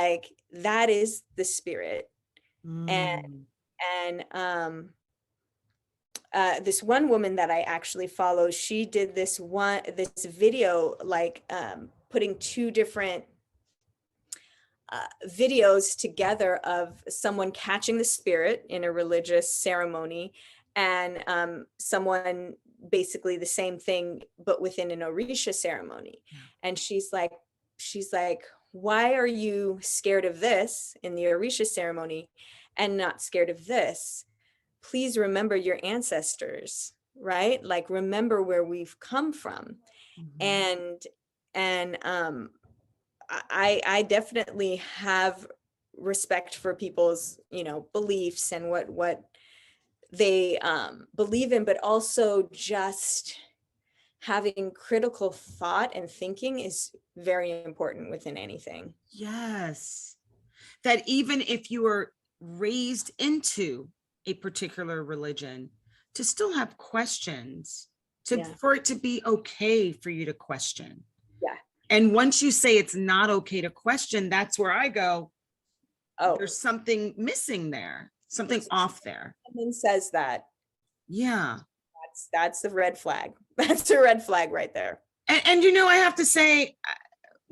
like, that is the spirit. Mm. And this one woman that I actually follow, she did this video, like, putting two different videos together of someone catching the spirit in a religious ceremony, and someone basically the same thing but within an Orisha ceremony. Yeah. And she's like, why are you scared of this in the Orisha ceremony and not scared of this? Please remember your ancestors, right? Like, remember where we've come from. Mhm. And I definitely have respect for people's, beliefs and what they believe in, but also just having critical thought and thinking is very important within anything. Yes. That even if you are raised into a particular religion, to still have questions, Yeah. for it to be okay for you to question. Yeah. And once you say it's not okay to question, that's where I go, Oh, there's something missing there, something off there. someone says that, Yeah. that's the red flag. That's a red flag right there. And I have to say,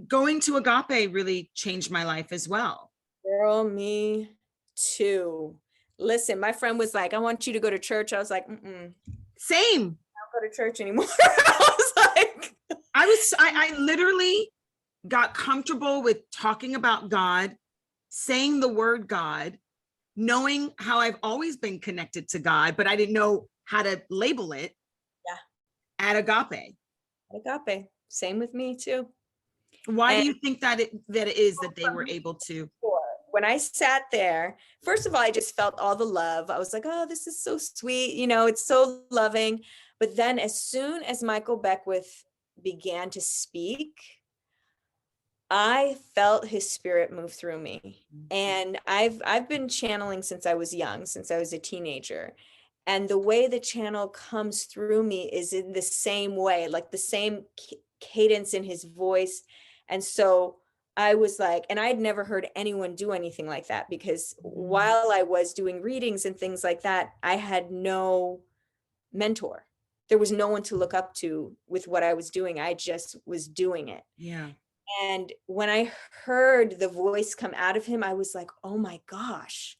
going to Agape really changed my life as well. Girl, me too. Listen, my friend was like, I want you to go to church. I was like, Same. don't go to church anymore. I was like, I literally got comfortable with talking about God, saying the word God, knowing how I've always been connected to God, but I didn't know how to label it. Yeah. At Agape. Agape. Same with me too. Why do And you think that it is that they were able to? when I sat there, first of all, I just felt all the love. I was like, oh, this is so sweet. It's so loving. But then as soon as Michael Beckwith began to speak, I felt his spirit move through me. And I've been channeling since I was young, since I was a teenager. And the way the channel comes through me is in the same way, like the same cadence in his voice. And so I was like, and I had never heard anyone do anything like that, because while I was doing readings and things like that, I had no mentor. There was no one to look up to with what I was doing. I just was doing it. Yeah. And when I heard the voice come out of him, I was like, oh my gosh,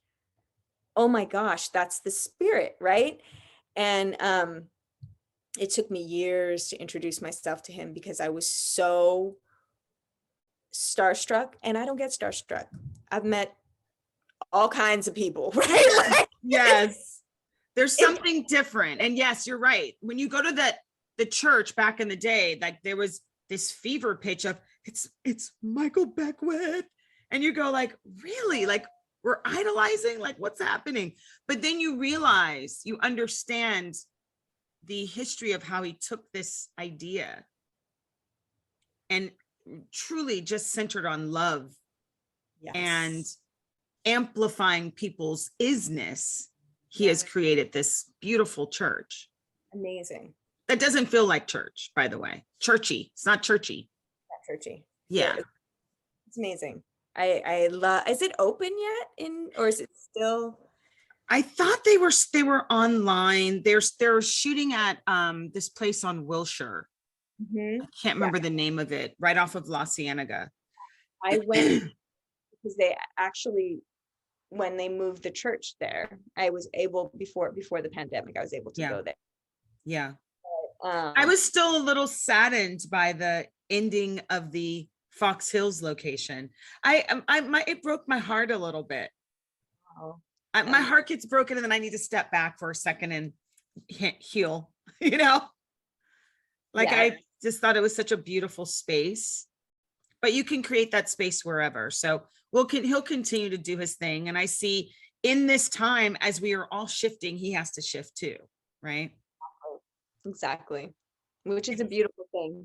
that's the spirit, right? And it took me years to introduce myself to him because I was so starstruck, and I don't get starstruck. I've met all kinds of people, right? Yes. There's something different. And yes, you're right. When you go to the church back in the day, like there was this fever pitch of it's Michael Beckwith. And you go like, really? Like we're idolizing? Like what's happening? But then you realize, you understand the history of how he took this idea and truly just centered on love. Yes. And amplifying people's isness. He has created this beautiful church. Amazing. That doesn't feel like church, by the way. Churchy. It's not churchy. Not churchy. Yeah. It's amazing. I love. Is it open yet or is it still? I thought they were online. They're shooting at this place on Wilshire. I can't remember the name of it. Right off of La Cienega. I went because they actually, when they moved the church there, I was able before the pandemic, I was able to go there. Yeah. But, I was still a little saddened by the ending of the Fox Hills location. It broke my heart a little bit. Oh. My heart gets broken, and then I need to step back for a second and heal, like I just thought it was such a beautiful space, but you can create that space wherever. So he'll continue to do his thing. And I see in this time, as we are all shifting, he has to shift too. Right. Exactly. Which is a beautiful thing.